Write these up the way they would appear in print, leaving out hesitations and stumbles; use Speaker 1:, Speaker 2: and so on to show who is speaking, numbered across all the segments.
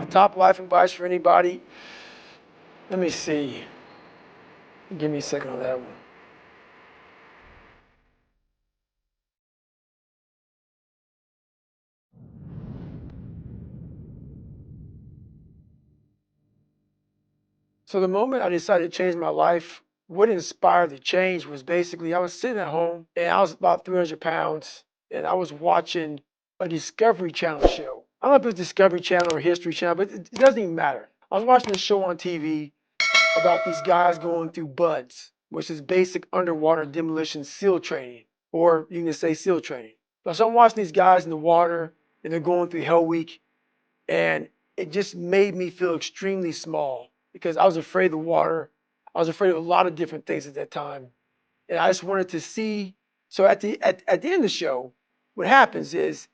Speaker 1: top life advice for anybody. Let me see. Give me a second on that one. So the moment I decided to change my life, what inspired the change was basically I was sitting at home and I was about 300 pounds and I was watching a Discovery Channel show. I don't know if it was Discovery Channel or History Channel, but it doesn't even matter. I was watching a show on TV about these guys going through BUDS, which is basic underwater demolition SEAL training, or you can say SEAL training. So I'm watching these guys in the water and they're going through Hell Week, and it just made me feel extremely small because I was afraid of the water. I was afraid of a lot of different things at that time. And I just wanted to see. So at the end of the show, what happens is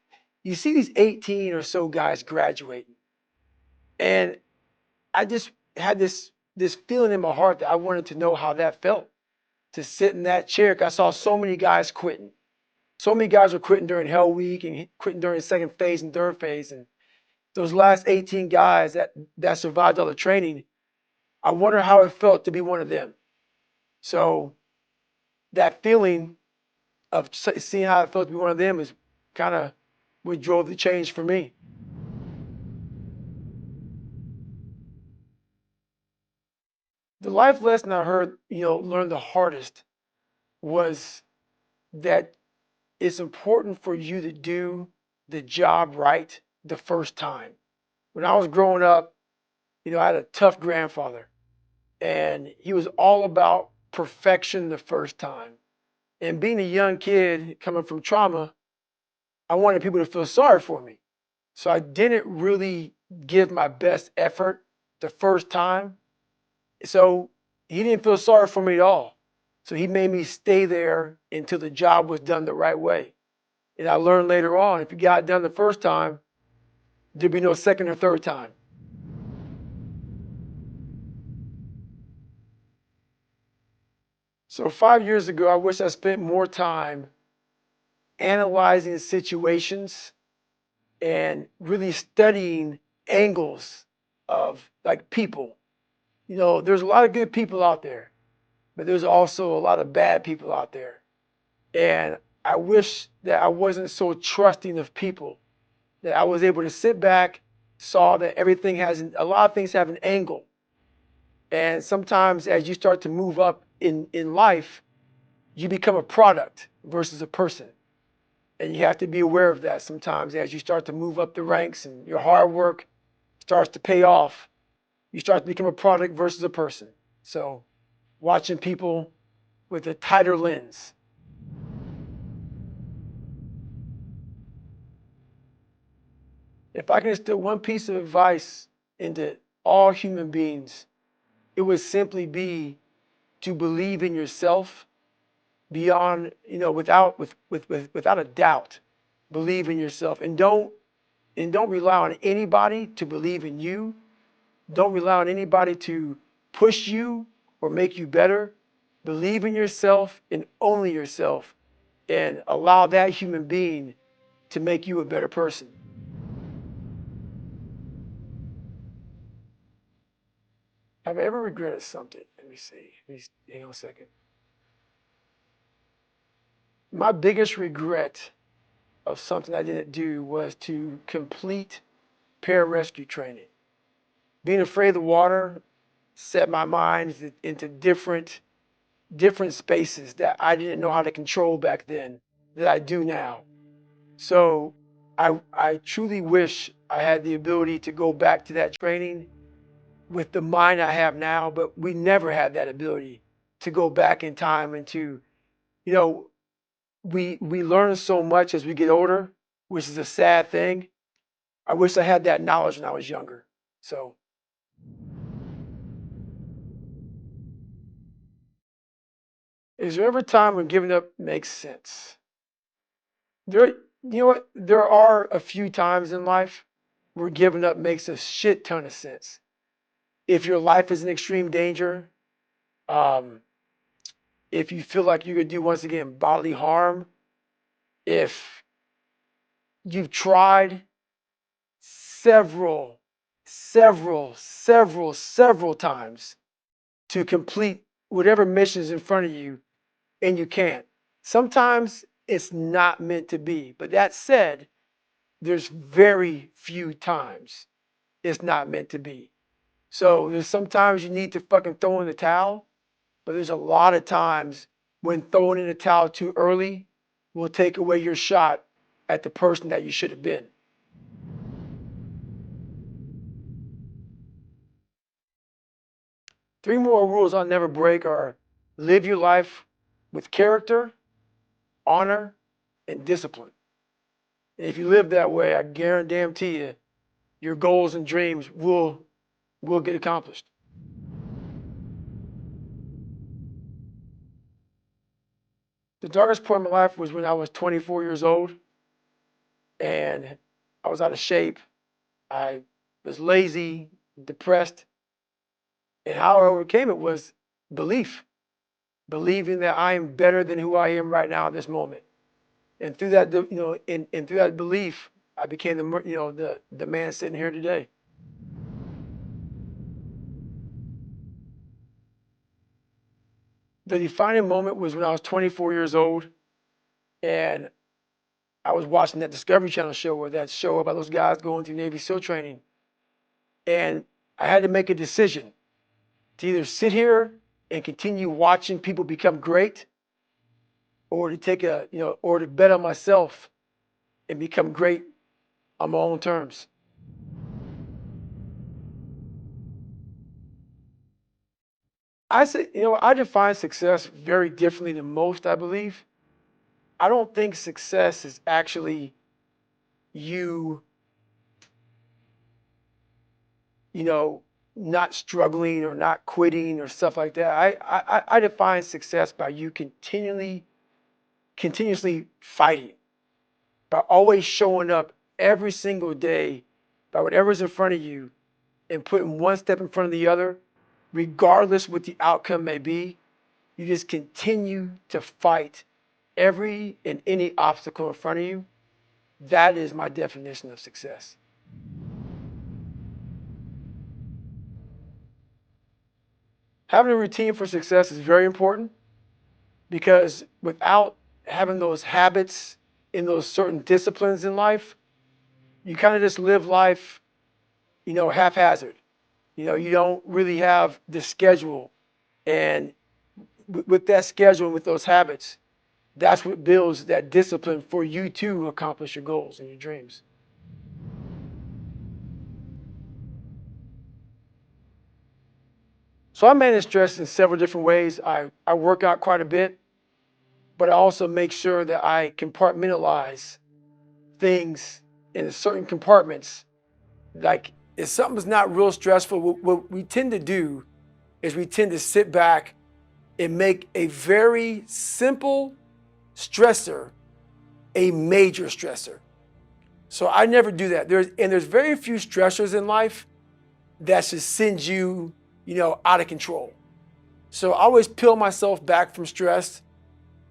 Speaker 1: you see these 18 or so guys graduating. And I just had this feeling in my heart that I wanted to know how that felt to sit in that chair. 'Cause I saw so many guys quitting. So many guys were quitting during Hell Week and quitting during second phase and third phase. And those last 18 guys that survived all the training, I wonder how it felt to be one of them. So that feeling of seeing how it felt to be one of them is kind of what drove the change for me. The life lesson I heard, learned the hardest was that it's important for you to do the job right the first time. When I was growing up, I had a tough grandfather and he was all about perfection the first time. And being a young kid coming from trauma, I wanted people to feel sorry for me. So I didn't really give my best effort the first time. So he didn't feel sorry for me at all. So he made me stay there until the job was done the right way. And I learned later on, if you got it done the first time, there'd be no second or third time. So 5 years ago, I wish I spent more time analyzing situations and really studying angles of like people. There's a lot of good people out there, but there's also a lot of bad people out there. And I wish that I wasn't so trusting of people, that I was able to sit back, saw that a lot of things have an angle. And sometimes as you start to move up in life, you become a product versus a person. And you have to be aware of that sometimes as you start to move up the ranks and your hard work starts to pay off. You start to become a product versus a person. So watching people with a tighter lens. If I can instill one piece of advice into all human beings, it would simply be to believe in yourself beyond, without a doubt. Believe in yourself and don't rely on anybody to believe in you. Don't rely on anybody to push you or make you better. Believe in yourself and only yourself and allow that human being to make you a better person. Have I ever regretted something? Let me see. Hang on a second. My biggest regret of something I didn't do was to complete pararescue training. Being afraid of the water set my mind into different spaces that I didn't know how to control back then that I do now. So I truly wish I had the ability to go back to that training with the mind I have now, but we never had that ability to go back in time and to, you know, we learn so much as we get older, which is a sad thing. I wish I had that knowledge when I was younger. So, is there ever a time when giving up makes sense? There, you know what? There are a few times in life where giving up makes a shit ton of sense. If your life is in extreme danger, um, if you feel like you could do once again bodily harm, if you've tried several several times to complete whatever mission is in front of you, and you can't. Sometimes it's not meant to be. But that said, there's very few times it's not meant to be. So there's sometimes you need to fucking throw in the towel, but there's a lot of times when throwing in the towel too early will take away your shot at the person that you should have been. Three more rules I'll never break are: live your life with character, honor, and discipline. And if you live that way, I guarantee you, your goals and dreams will get accomplished. The darkest point in my life was when I was 24 years old and I was out of shape. I was lazy, depressed, and how I overcame it was belief, believing that I am better than who I am right now at this moment. And through that, and through that belief, I became the man sitting here today. The defining moment was when I was 24 years old and I was watching that Discovery Channel show, or that show about those guys going through Navy SEAL training. And I had to make a decision to either sit here and continue watching people become great, or to or to bet on myself and become great on my own terms. I say, I define success very differently than most, I believe. I don't think success is actually you, you know, not struggling or not quitting or stuff like that. I define success by you continuously fighting, by always showing up every single day, by whatever's in front of you, and putting one step in front of the other, regardless what the outcome may be. You just continue to fight every and any obstacle in front of you. That is my definition of success. Having a routine for success is very important, because without having those habits in those certain disciplines in life, you kind of just live life, haphazard. You don't really have the schedule. And with that schedule and with those habits, that's what builds that discipline for you to accomplish your goals and your dreams. So I manage stress in several different ways. I work out quite a bit, but I also make sure that I compartmentalize things in certain compartments. Like, if something's not real stressful, what we tend to do is we tend to sit back and make a very simple stressor a major stressor. So I never do that. There's very few stressors in life that should send you, out of control. So I always peel myself back from stress.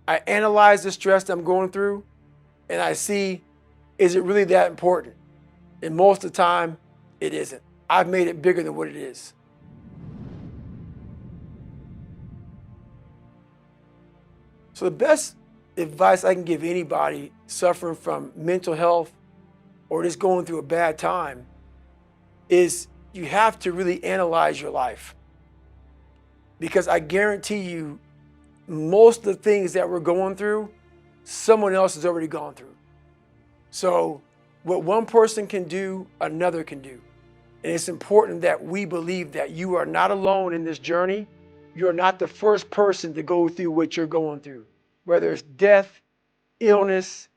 Speaker 1: I analyze the stress that I'm going through, and I see, is it really that important? And most of the time, it isn't. I've made it bigger than what it is. So the best advice I can give anybody suffering from mental health or just going through a bad time is you have to really analyze your life. Because I guarantee you, most of the things that we're going through, someone else has already gone through. So what one person can do, another can do. And it's important that we believe that you are not alone in this journey. You're not the first person to go through what you're going through, whether it's death, illness,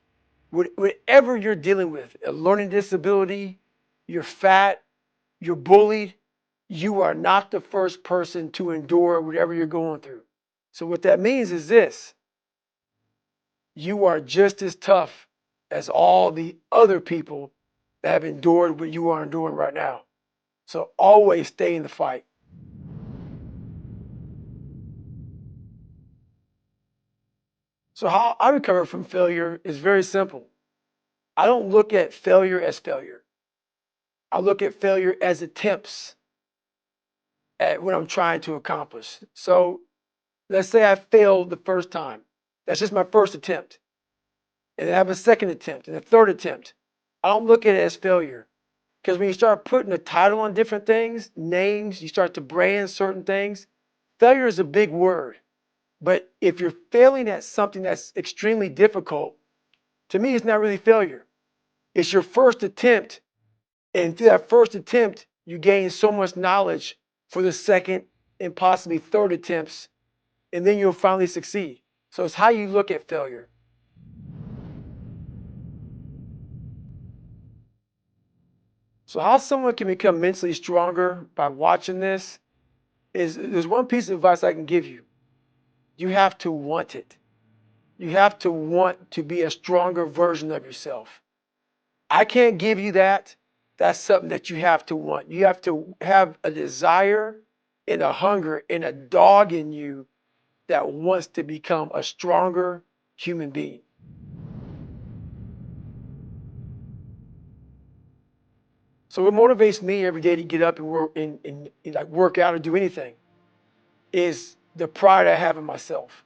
Speaker 1: whatever you're dealing with, a learning disability, you're fat, you're bullied, you are not the first person to endure whatever you're going through. So what that means is this: you are just as tough as all the other people that have endured what you are enduring right now. So always stay in the fight. So how I recover from failure is very simple. I don't look at failure as failure. I look at failure as attempts at what I'm trying to accomplish. So let's say I failed the first time. That's just my first attempt. And I have a second attempt and a third attempt. I don't look at it as failure. Because when you start putting a title on different things, names, you start to brand certain things, failure is a big word. But if you're failing at something that's extremely difficult, to me, it's not really failure. It's your first attempt. And through that first attempt, you gain so much knowledge for the second and possibly third attempts, and then you'll finally succeed. So it's how you look at failure. So how someone can become mentally stronger by watching this is there's one piece of advice I can give you. You have to want it. You have to want to be a stronger version of yourself. I can't give you that. That's something that you have to want. You have to have a desire and a hunger and a dog in you that wants to become a stronger human being. So what motivates me every day to get up and work out or do anything is the pride I have in myself.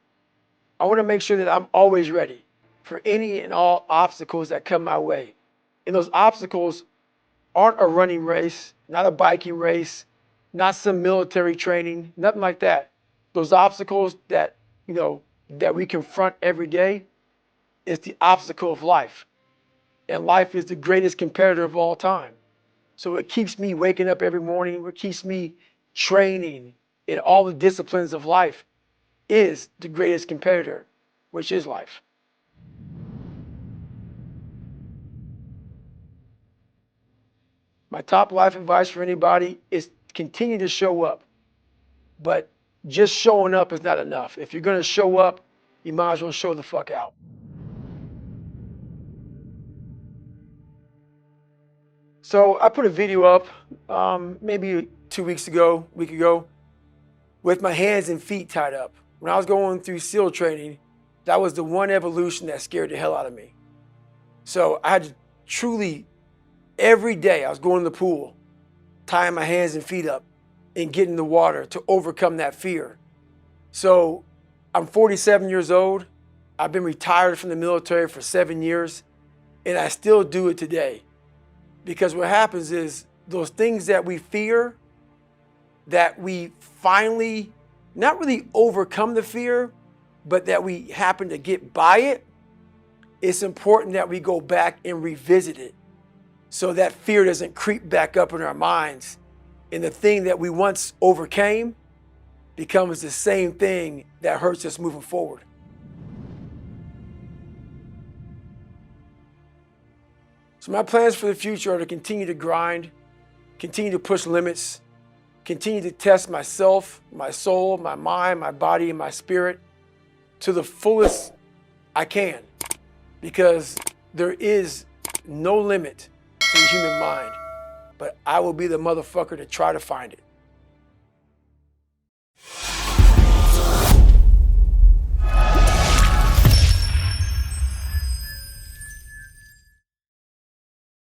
Speaker 1: I want to make sure that I'm always ready for any and all obstacles that come my way. And those obstacles aren't a running race, not a biking race, not some military training, nothing like that. Those obstacles that we confront every day is the obstacle of life. And life is the greatest competitor of all time. So it keeps me waking up every morning, what keeps me training in all the disciplines of life is the greatest competitor, which is life. My top life advice for anybody is continue to show up. But just showing up is not enough. If you're going to show up, you might as well show the fuck out. So I put a video up maybe 2 weeks ago, week ago, with my hands and feet tied up. When I was going through SEAL training, that was the one evolution that scared the hell out of me. So I had to truly, every day I was going to the pool, tying my hands and feet up and getting in the water to overcome that fear. So I'm 47 years old. I've been retired from the military for 7 years, and I still do it today. Because what happens is those things that we fear, that we finally not really overcome the fear, but that we happen to get by it, it's important that we go back and revisit it so that fear doesn't creep back up in our minds. And the thing that we once overcame becomes the same thing that hurts us moving forward. So my plans for the future are to continue to grind, continue to push limits, continue to test myself, my soul, my mind, my body, and my spirit to the fullest I can, because there is no limit to the human mind, but I will be the motherfucker to try to find it.